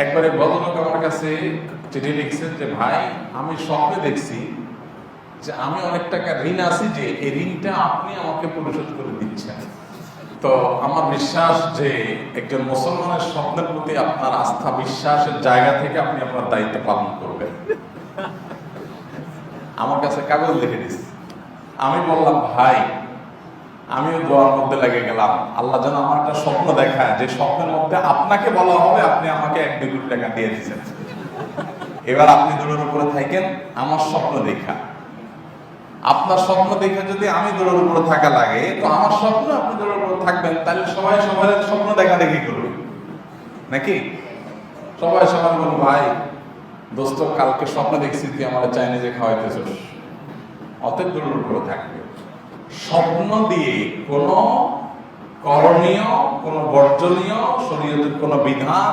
একবারে ভদ্রলোক আমার কাছে চিঠি লিখছেন যে ভাই, আমি স্বপ্নে দেখছি যে আমি অনেক টাকা ঋণ আছি, যে এই ঋণটা আপনি আমাকে পরিশোধ করে দিচ্ছেন। তো আমার বিশ্বাস যে একজন মুসলমানের স্বপ্নের প্রতি আপনার আস্থা বিশ্বাসের জায়গা থেকে আপনি আপনার দায়িত্ব পালন করবেন। আমার কাছে কাগজ লিখে দিচ্ছে। আমি বললাম ভাই, আমিও দোয়ার মধ্যে লেগে গেলাম, আল্লাহ যেন আমার একটা স্বপ্ন দেখায় যে স্বপ্নের মধ্যে আপনাকে বলা হবে আপনি আমাকে 1-2 কোটি টাকা দিয়ে দিচ্ছেন, এবার আপনি দৌড়ের উপরে থাকেন আমার স্বপ্ন দেখা। আপনার স্বপ্ন দেখে যদি আমি দৌড়ের উপরে থাকা লাগে, তো আমার স্বপ্ন আপনি দৌড়ের উপরে থাকবেন, তাহলে সবাই সবার স্বপ্ন দেখা দেখি করবে নাকি? সবাই সবাই বলবো ভাই দোস্ত, কালকে স্বপ্ন দেখছি তুই আমার চাইনিজে খাওয়াইতেছিস, অতএব দৌড়ের উপরে থাকবে। স্বপ্ন দিয়ে কোনো করণীয়, কোনো বর্জনীয় শরীয়তের কোনো বিধান